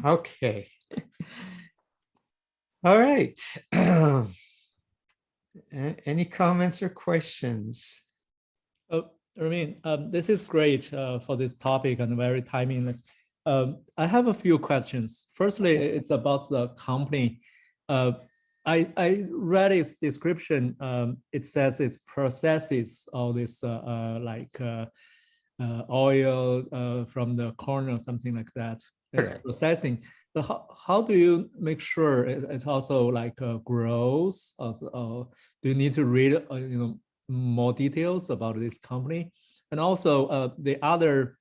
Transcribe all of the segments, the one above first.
Okay. All right. Any comments or questions? Oh, I mean, this is great for this topic and very timing. I have a few questions. Firstly, it's about the company. Uh, I read its description. It says it processes all this oil from the corn or something like that. It's Correct. processing. But how do you make sure it's also like grows? Also, do you need to read more details about this company? And also the other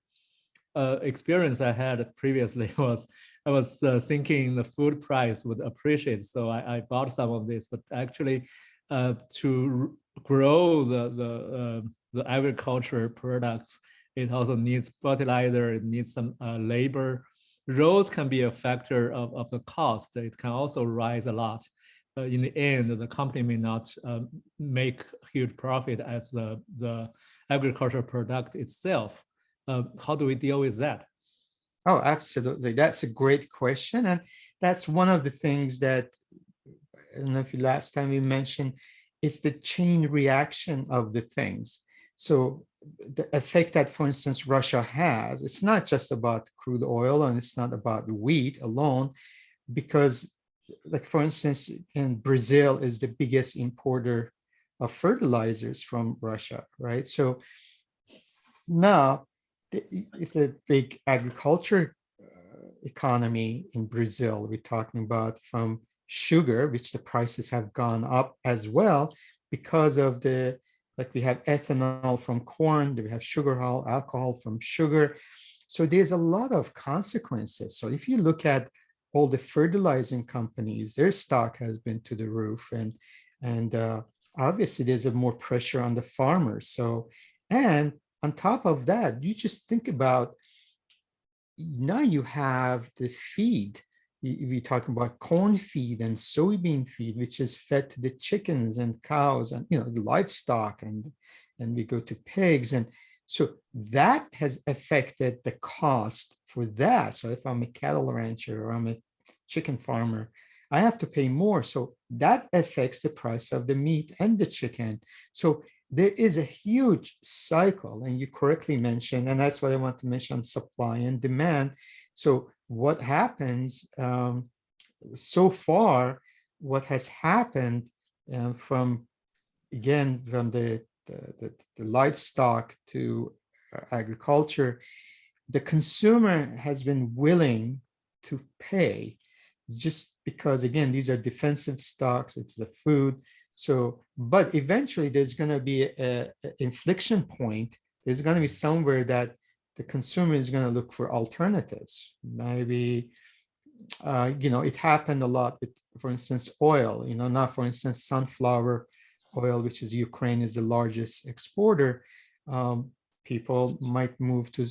experience I had previously was I was thinking the food price would appreciate, so I bought some of this. But actually, to grow the agriculture products, it also needs fertilizer. It needs some labor. Roads can be a factor of the cost. It can also rise a lot. In the end, the company may not make huge profit as the agricultural product itself. How do we deal with that? Oh, absolutely. That's a great question. And that's one of the things that, I don't know if last time we mentioned, it's the chain reaction of the things. So the effect that, for instance, Russia has, it's not just about crude oil and it's not about wheat alone, because like, for instance, in Brazil is the biggest importer of fertilizers from Russia, right? So now it's a big agriculture economy in Brazil. We're talking about from sugar, which the prices have gone up as well because of the, like, we have ethanol from corn, we have sugar alcohol from sugar. So there's a lot of consequences. So if you look at all the fertilizing companies, their stock has been to the roof, and obviously there's a more pressure on the farmers. So, and on top of that, you just think about, now you have the feed. We talk about corn feed and soybean feed, which is fed to the chickens and cows and the livestock, and we go to pigs, and so that has affected the cost for that. So if I'm a cattle rancher or I'm a chicken farmer, I have to pay more. So that affects the price of the meat and the chicken. So there is a huge cycle, and you correctly mentioned, and that's what I want to mention, supply and demand. So what happens, so far, what has happened, from, again, from the livestock to agriculture, the consumer has been willing to pay, just because, again, these are defensive stocks, it's the food. So, but eventually there's going to be a inflection point. There's going to be somewhere that the consumer is going to look for alternatives. Maybe, it happened a lot with, for instance, oil, now, for instance, sunflower oil, which is Ukraine is the largest exporter. People might move to,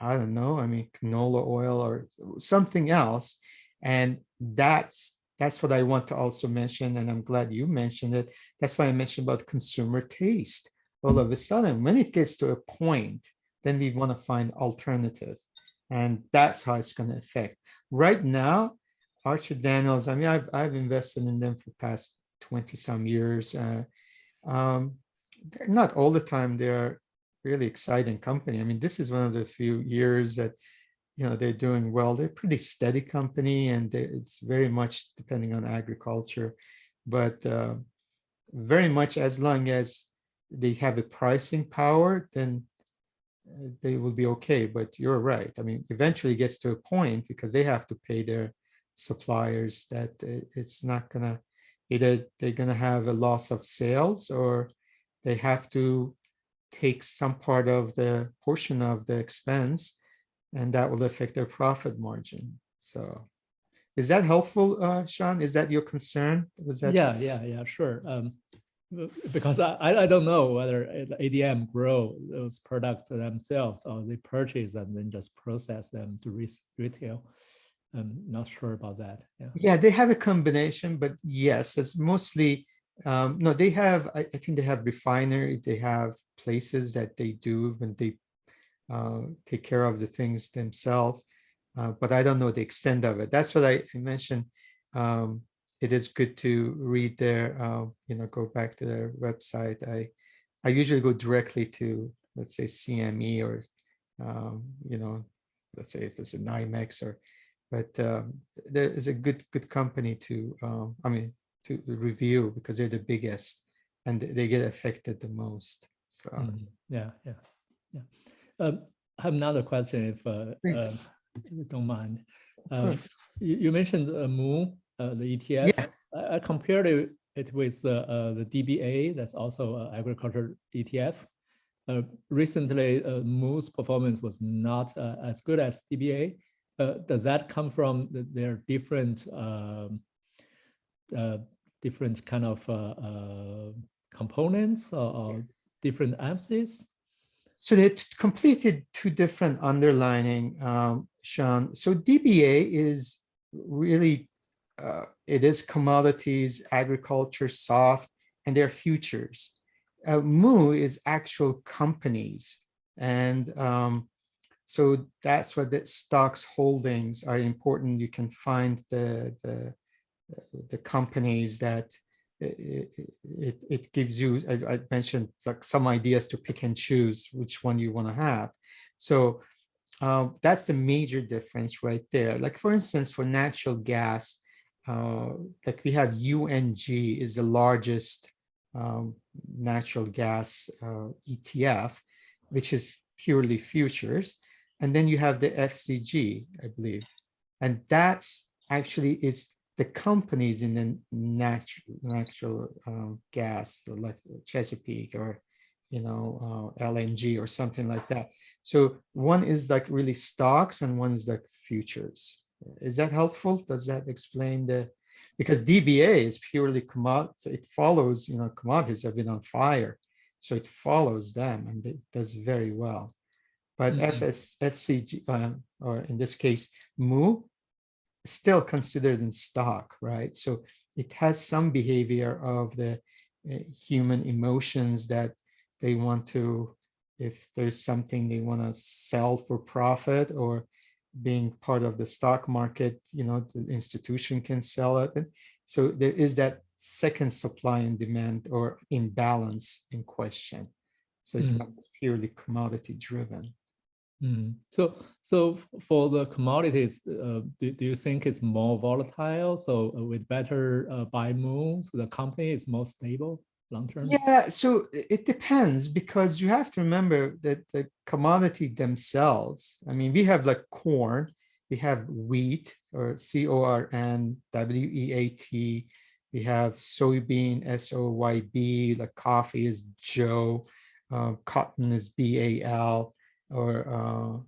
I don't know, I mean, canola oil or something else. And that's what I want to also mention. And I'm glad you mentioned it. That's why I mentioned about consumer taste. All of a sudden, when it gets to a point, then we want to find alternative. And that's how it's going to affect. Right now, Archer Daniels, I mean, I've invested in them for the past 20 some years. Um, they're not all the time, they're really exciting company. I mean, this is one of the few years that they're doing well. They're a pretty steady company, and it's very much depending on agriculture, but very much as long as they have a pricing power, then they will be okay. But you're right. I mean, eventually it gets to a point, because they have to pay their suppliers, that it's not gonna, either they're gonna have a loss of sales, or they have to take some part of the portion of the expense, and that will affect their profit margin. So is that helpful, Sean? Is that your concern? Was that? Yeah, sure. Because I don't know whether ADM grow those products themselves or they purchase and then just process them to retail. I'm not sure about that. Yeah. Yeah, they have a combination, but yes, it's mostly, no, they have, I think they have refinery, they have places that they do when they take care of the things themselves. but I don't know the extent of it. That's what I mentioned. It is good to read their, go back to their website. I usually go directly to, let's say, CME or, let's say if it's an IMEX but there is a good company to, to review because they're the biggest and they get affected the most. So yeah. I have another question if please. you don't mind. Sure. You mentioned Moon, the ETF. Yes. I compared it with the DBA, that's also an agriculture ETF. Recently, Moon's performance was not as good as DBA. Does that come from their different different kind of components or different emphases? So they're completely two different underlining, Sean. So DBA is really, it is commodities, agriculture, soft, and they're futures. Moo is actual companies. And so that's what the stocks holdings are important. You can find the companies that it gives you, I mentioned like some ideas to pick and choose which one you want to have. So that's the major difference right there. Like for instance, for natural gas, like we have UNG is the largest natural gas ETF, which is purely futures. And then you have the FCG, I believe. And that's actually is the companies in the natural gas, like Chesapeake or LNG or something like that. So one is like really stocks and one is like futures. Is that helpful? Does that explain because DBA is purely commodity, so it follows, commodities have been on fire, so it follows them and it does very well. But FCG, or in this case, Moo, still considered in stock, right? So it has some behavior of the human emotions that they want to, if there's something they want to sell for profit or being part of the stock market, the institution can sell it. And so there is that second supply and demand or imbalance in question. So it's not purely commodity driven. So for the commodities, do you think it's more volatile? So with better buy moves, the company is more stable long term? Yeah, so it depends because you have to remember that the commodity themselves, I mean, we have like corn, we have wheat or CORN, WEAT, we have soybean, SOYB, like coffee is Joe, cotton is BAL, and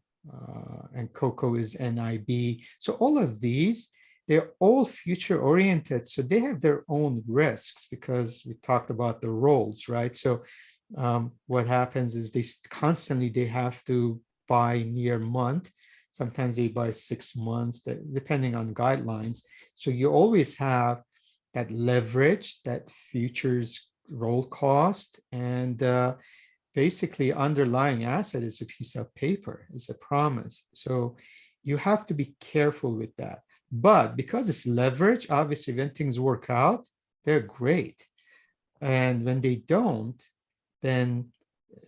cocoa is NIB. So all of these, they're all future oriented. So they have their own risks because we talked about the roles, right? So what happens is they have to buy near month. Sometimes they buy 6 months, depending on guidelines. So you always have that leverage, that futures roll cost, and basically underlying asset is a piece of paper, it's a promise. So you have to be careful with that. But because it's leverage, obviously when things work out, they're great. And when they don't, then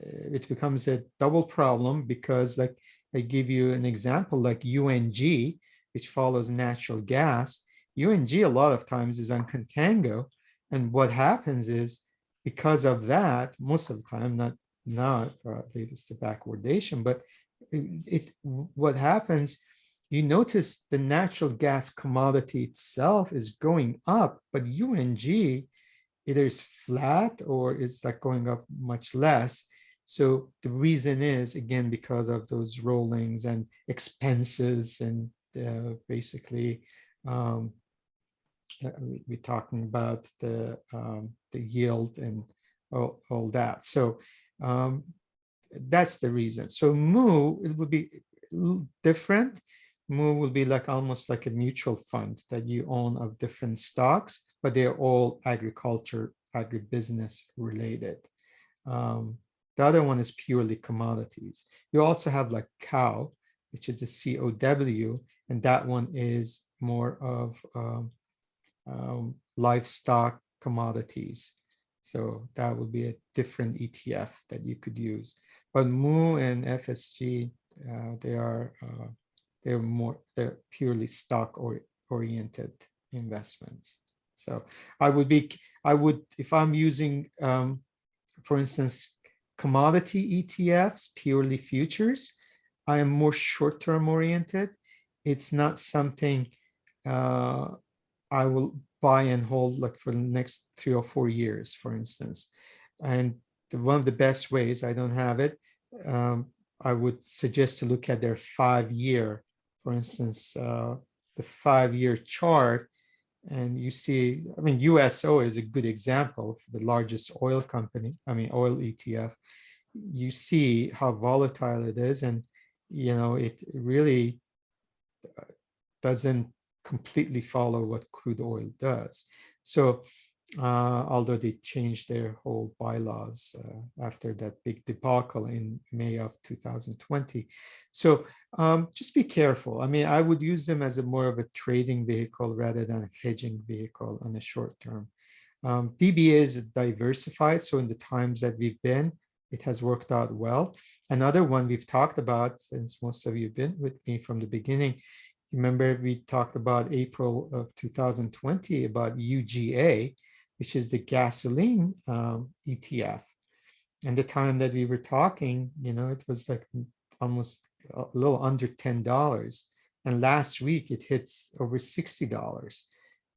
it becomes a double problem because like I give you an example like UNG, which follows natural gas. UNG a lot of times is on contango. And what happens is because of that, most of the time, not it's the backwardation, but what happens, you notice the natural gas commodity itself is going up, but UNG either is flat or is like going up much less. So the reason is, again, because of those rollings and expenses and basically we're talking about the yield and all that. So that's the reason. So Moo, it would be different. Moo will be like almost like a mutual fund that you own of different stocks, but they're all agriculture, agribusiness related. The other one is purely commodities. You also have like cow, which is the COW, and that one is more of livestock commodities. So that would be a different ETF that you could use. But MOO and FSG, they're purely stock oriented investments. So I would, if I'm using, for instance, commodity ETFs, purely futures, I am more short-term oriented. It's not something I will buy and hold like for the next 3 or 4 years, for instance. And one of the best ways, I don't have it, I would suggest to look at their 5-year, for instance, the 5-year chart. And you see, I mean, USO is a good example for the largest oil company, I mean, oil ETF. You see how volatile it is. And, it really doesn't completely follow what crude oil does. So although they changed their whole bylaws after that big debacle in May of 2020. So just be careful. I mean, I would use them as a more of a trading vehicle rather than a hedging vehicle on the short term. DBA is diversified. So in the times that we've been, it has worked out well. Another one we've talked about, since most of you have been with me from the beginning, remember we talked about April of 2020 about UGA, which is the gasoline ETF. And the time that we were talking, it was like almost a little under $10. And last week it hits over $60.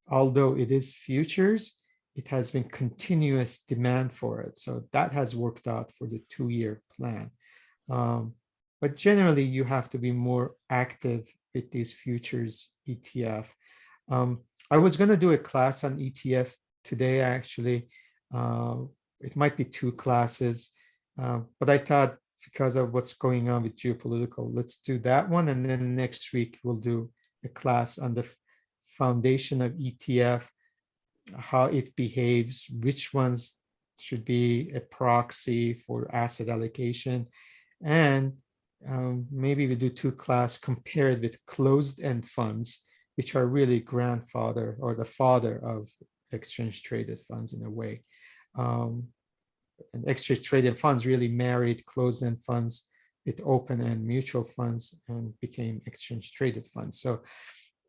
Although it is futures, it has been continuous demand for it. So that has worked out for the 2-year plan. But generally, you have to be more active with these futures ETF. I was going to do a class on ETF today, actually. It might be 2 classes, but I thought because of what's going on with geopolitical, let's do that one. And then next week, we'll do a class on the foundation of ETF, how it behaves, which ones should be a proxy for asset allocation. And maybe we do 2 class compared with closed-end funds, which are really grandfather or the father of exchange traded funds in a way. And exchange traded funds really married closed-end funds with open-end mutual funds and became exchange traded funds. So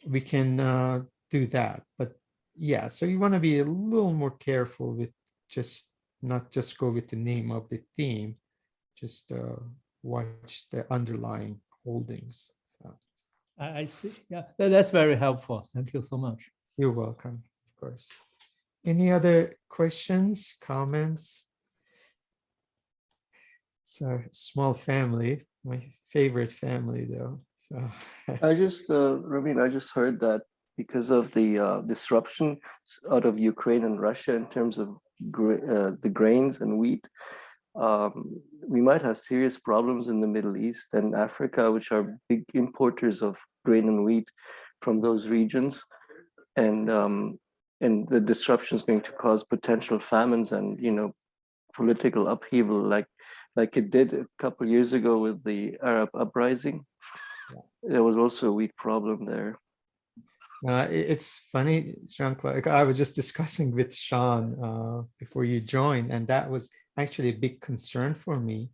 we can do that. But yeah, so you want to be a little more careful with not just go with the name of the theme, just watch the underlying holdings. So. I see. Yeah, that's very helpful. Thank you so much. You're welcome, of course. Any other questions, comments? It's a small family, my favorite family though. So Ramin, I just heard that because of the disruption out of Ukraine and Russia in terms of the grains and wheat, we might have serious problems in the Middle East and Africa, which are big importers of grain and wheat from those regions. And the disruption is going to cause potential famines and, political upheaval like it did a couple of years ago with the Arab uprising. There was also a wheat problem there. It's funny, Jean-Claude, I was just discussing with Sean before you joined, and that was actually a big concern for me.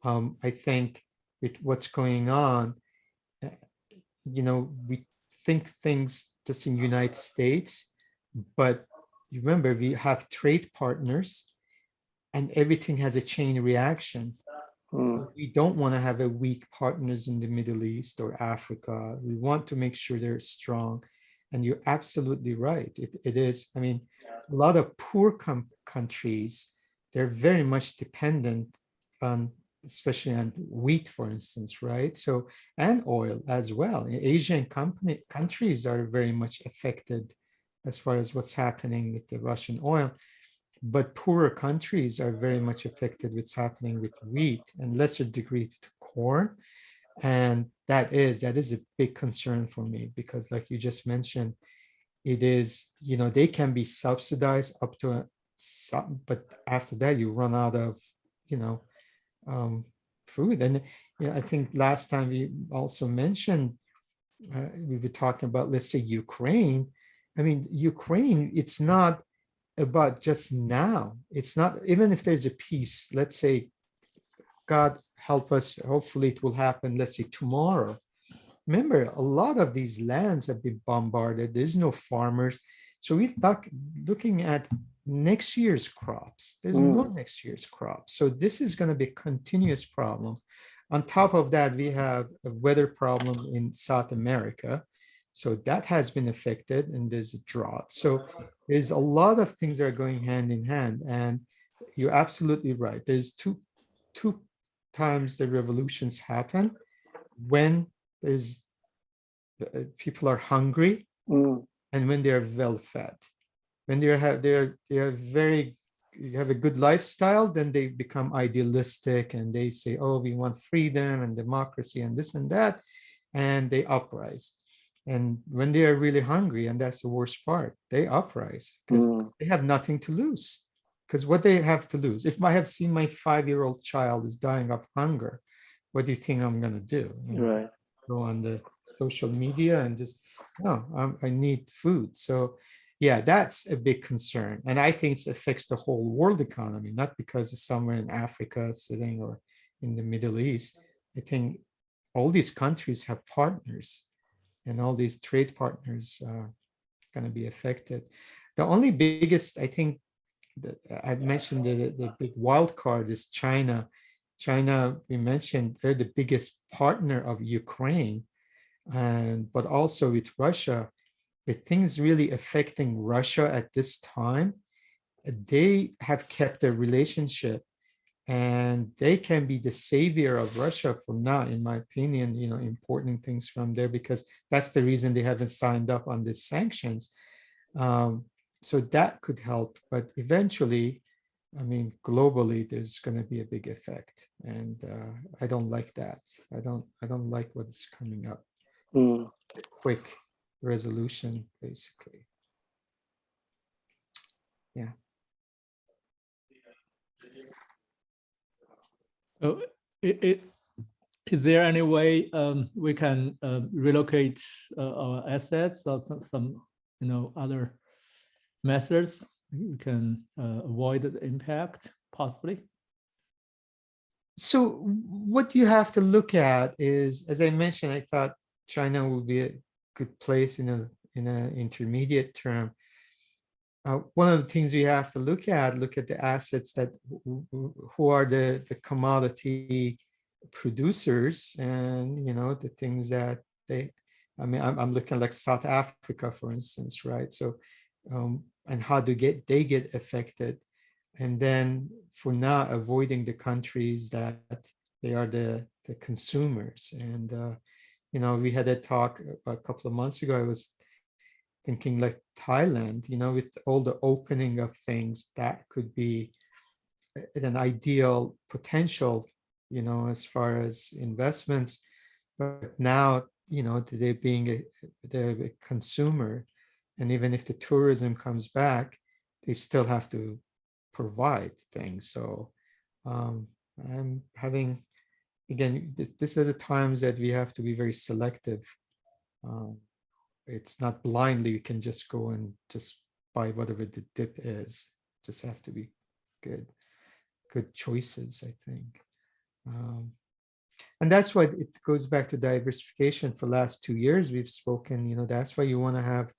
I think with what's going on, we think things just in the United States, but remember, we have trade partners and everything has a chain reaction. So we don't want to have a weak partners in the Middle East or Africa. We want to make sure they're strong. And you're absolutely right. It is, I mean, a lot of poor countries, they're very much dependent on, especially on wheat, for instance, right? So, and oil as well. Asian countries are very much affected as far as what's happening with the Russian oil. But poorer countries are very much affected with what's happening with wheat and lesser degree to corn. And that is a big concern for me because like you just mentioned, it is, they can be subsidized up to some, but after that you run out of, food. And I think last time we also mentioned, we were talking about, let's say, Ukraine. I mean, Ukraine, it's not about just now. It's not, even if there's a peace, let's say, God help us, hopefully it will happen, let's say tomorrow. Remember, a lot of these lands have been bombarded. There's no farmers. So we're looking at next year's crops. There's no next year's crops. So this is going to be a continuous problem. On top of that, we have a weather problem in South America. So that has been affected, and there's a drought. So there's a lot of things that are going hand in hand. And you're absolutely right. There's two times the revolutions happen: when there's people are hungry, and when they are well fed. When they are very, you have a good lifestyle, then they become idealistic and they say, oh, we want freedom and democracy and this and that, and they uprise. And when they are really hungry, and that's the worst part, they uprise because they have nothing to lose. Because what they have to lose, if I have seen my 5-year-old child is dying of hunger, what do you think I'm going to do? Right. Go on the social media and just, no, I need food. So yeah, that's a big concern. And I think it affects the whole world economy, not because it's somewhere in Africa sitting or in the Middle East. I think all these countries have partners, and all these trade partners are going to be affected. The only biggest, I think, that I mentioned, the big wild card is China. China, we mentioned, they're the biggest partner of Ukraine, but also with Russia. The things really affecting Russia at this time, they have kept their relationship, and they can be the savior of Russia from now, in my opinion, importing things from there, because that's the reason they haven't signed up on the sanctions. So that could help, but eventually, I mean, globally, there's going to be a big effect, and I don't like that. I don't like what's coming up. Quick resolution, basically. Yeah. Oh, is there any way we can relocate our assets or some other methods we can avoid the impact possibly? So what you have to look at is, as I mentioned, I thought China will be a good place in an intermediate term. One of the things we have to look at the assets that who are the commodity producers, and the things that I'm looking like South Africa, for instance, right? So and how they get affected, and then for now avoiding the countries that they are the consumers. And we had a talk a couple of months ago. I was thinking like Thailand, with all the opening of things, that could be an ideal potential, as far as investments. But now, they're being a consumer, and even if the tourism comes back, they still have to provide things. So I'm having, again, these are the times that we have to be very selective. It's not blindly we can just go and just buy whatever the dip is. Just have to be good choices, I think. And that's why it goes back to diversification. For the last 2 years, we've spoken, that's why you want to have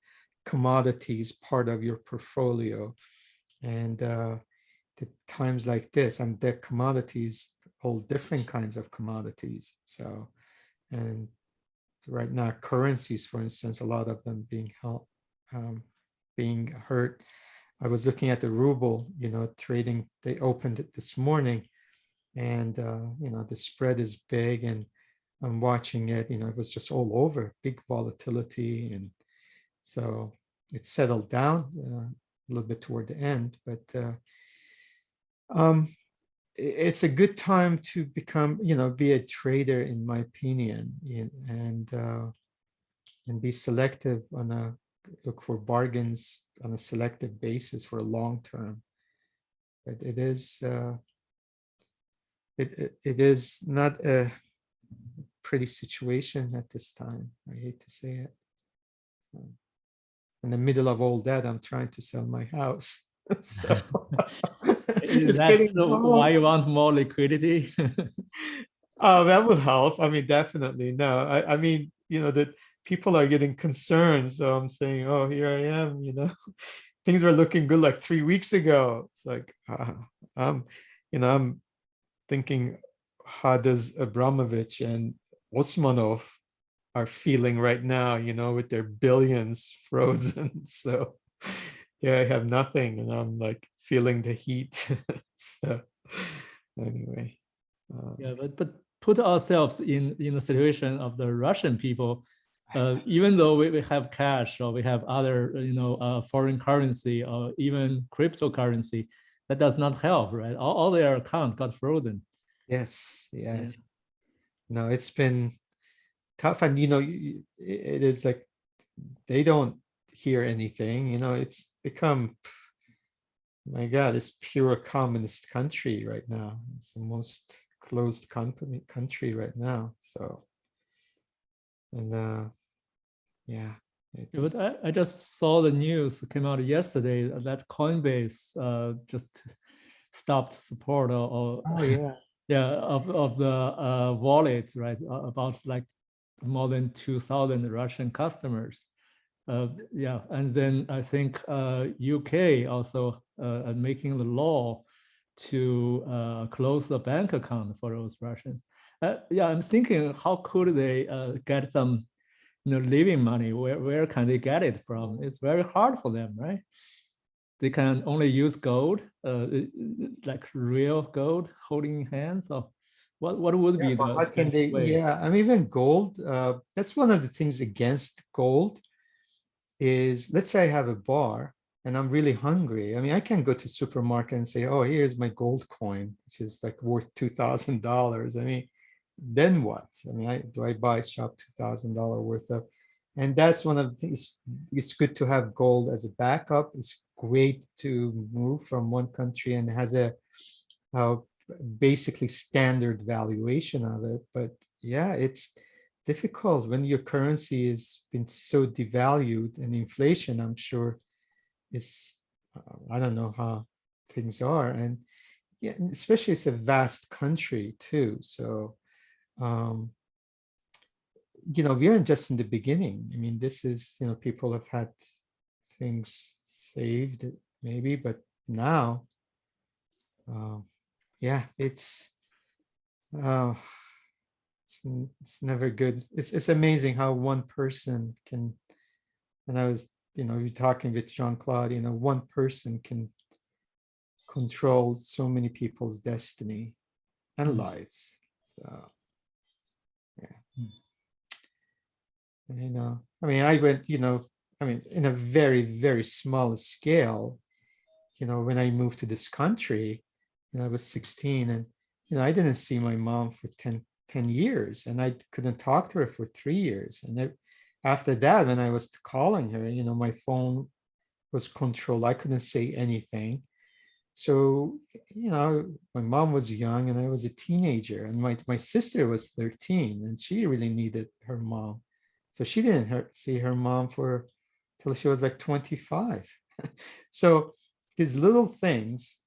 commodities part of your portfolio. And the times like this, and the commodities, all different kinds of commodities. So, and right now, currencies, for instance, a lot of them being hurt. I was looking at the ruble, trading. They opened it this morning, and the spread is big, and I'm watching it. It was just all over, big volatility, and so it settled down a little bit toward the end. But it's a good time to become, be a trader, in my opinion, and be selective look for bargains on a selective basis for a long term. But it is it is not a pretty situation at this time. I hate to say it. In the middle of all that, I'm trying to sell my house. So Is it's that getting why you want more liquidity? Oh, that would help. I mean, definitely. No, I mean, that people are getting concerned. So I'm saying, oh, here I am, things were looking good like 3 weeks ago. It's like, I'm thinking, how does Abramovich and Osmanov are feeling right now, with their billions frozen. So yeah, I have nothing and I'm like feeling the heat. So anyway. Yeah, but put ourselves in the situation of the Russian people. Even though we have cash or we have other foreign currency or even cryptocurrency, that does not help, right? All their account got frozen. Yes, Yeah. yes. No, it's been tough, and it is like they don't hear anything. It's become, my God, it's pure communist country right now. It's the most closed country right now. So, and yeah, Yeah, but I just saw the news came out yesterday that Coinbase just stopped support or oh yeah, yeah of the wallets, right? About like more than 2,000 Russian customers. Yeah, and then I think UK also making the law to close the bank account for those Russians. Yeah, I'm thinking, how could they get some living money? Where can they get it from? It's very hard for them, right? They can only use gold, like real gold holding in hands. Or what would yeah. be But the how can best they? way? Yeah, I mean, even gold. That's one of the things against gold. Is, let's say I have a bar and I'm really hungry. I mean, I can go to supermarket and say, oh, here's my gold coin, which is like worth $2,000. I mean, then what? I mean, do I buy shop $2,000 worth of? And that's one of the things. It's good to have gold as a backup. It's great to move from one country and has a basically standard valuation of it. But yeah, it's difficult when your currency has been so devalued, and inflation, I'm sure, is, I don't know how things are. And yeah, especially it's a vast country too. So, um, we're just in the beginning. I mean, this is, people have had things saved maybe, but now, uh, yeah, uh, it's never good. It's amazing how one person can, and I was, you're talking with Jean-Claude, one person can control so many people's destiny and lives. So yeah. I mean, I went, I mean, in a very, very small scale, when I moved to this country, I was 16, and, I didn't see my mom for 10 years, and I couldn't talk to her for 3 years. And after that, when I was calling her, my phone was controlled. I couldn't say anything. So, my mom was young and I was a teenager, and my sister was 13 and she really needed her mom. So she didn't see her mom for till she was like 25. So these little things,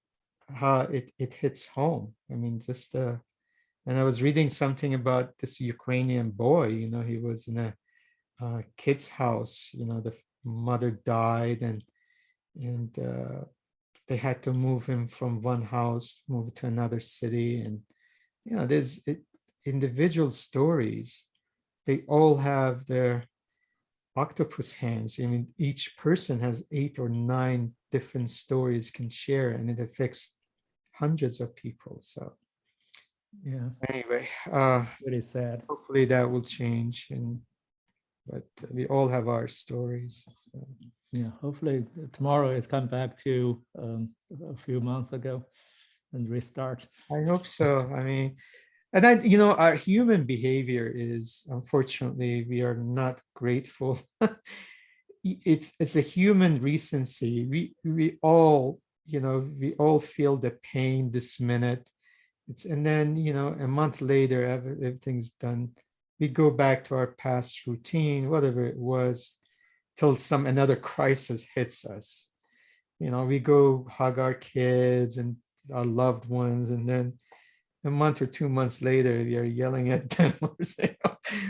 it hits home. I mean, just and I was reading something about this Ukrainian boy. He was in a kid's house. The mother died, and they had to move him from one house, move to another city, and there's individual stories. They all have their octopus hands. I mean, each person has 8 or 9 different stories can share, and it affects hundreds of people. So Yeah, anyway, really sad. hopefully that will change, but we all have our stories. So. Yeah, hopefully tomorrow it's come back to a few months ago and restart. I hope so. I mean, and our human behavior is, unfortunately, we are not grateful. It's a human recency. We all, we all feel the pain this minute. and then, a month later, everything's done. We go back to our past routine, whatever it was, till another crisis hits us. We go hug our kids and our loved ones, and then a month or 2 months later, we are yelling at them or saying,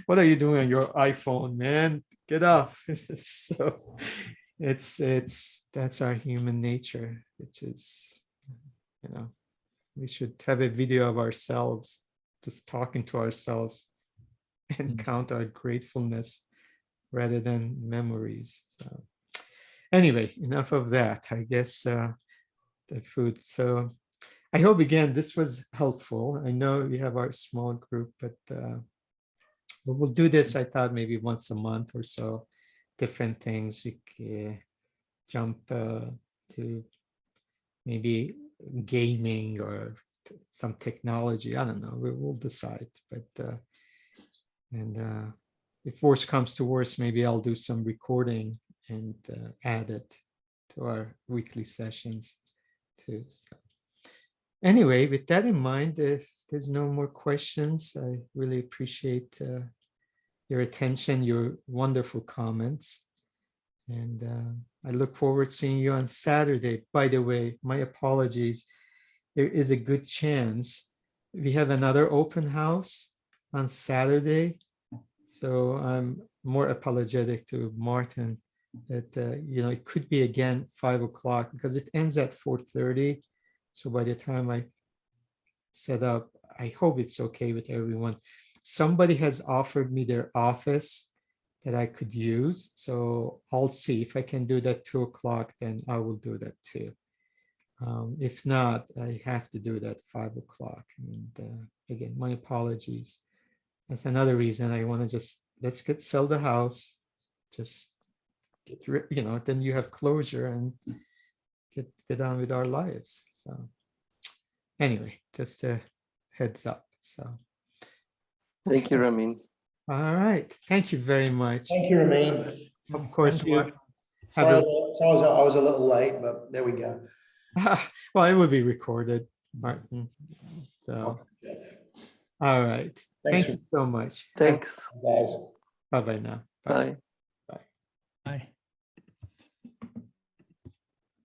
"What are you doing on your iPhone, man? Get off!" So that's our human nature, which is, we should have a video of ourselves just talking to ourselves and count our gratefulness rather than memories. So anyway, enough of that. I guess the food. So I hope again this was helpful. I know we have our small group, but we'll do this. I thought maybe once a month or so, different things. We can jump to maybe gaming or some technology. I don't know. We'll decide. But and if worse comes to worse, maybe I'll do some recording and add it to our weekly sessions too. So anyway, with that in mind, if there's no more questions, I really appreciate your attention, your wonderful comments. And I look forward to seeing you on Saturday. By the way, my apologies. There is a good chance we have another open house on Saturday. So I'm more apologetic to Martin that, it could be again 5 o'clock because it ends at 4:30. So by the time I set up, I hope it's okay with everyone. Somebody has offered me their office that I could use. So I'll see if I can do that 2 o'clock, then I will do that too. If not, I have to do it at 5 o'clock. And again, my apologies. That's another reason I want to just, let's sell the house. Just then you have closure and get on with our lives. So anyway, just a heads up. So Thank you, Ramin. all right. Thank you very much. Thank you, Ramin. Of course. Thank you. Sorry, I was a little late, but there we go. Well, it will be recorded, Martin. So, all right. Thanks Thank you so much. Thanks. guys. Bye-bye now. Bye. Bye.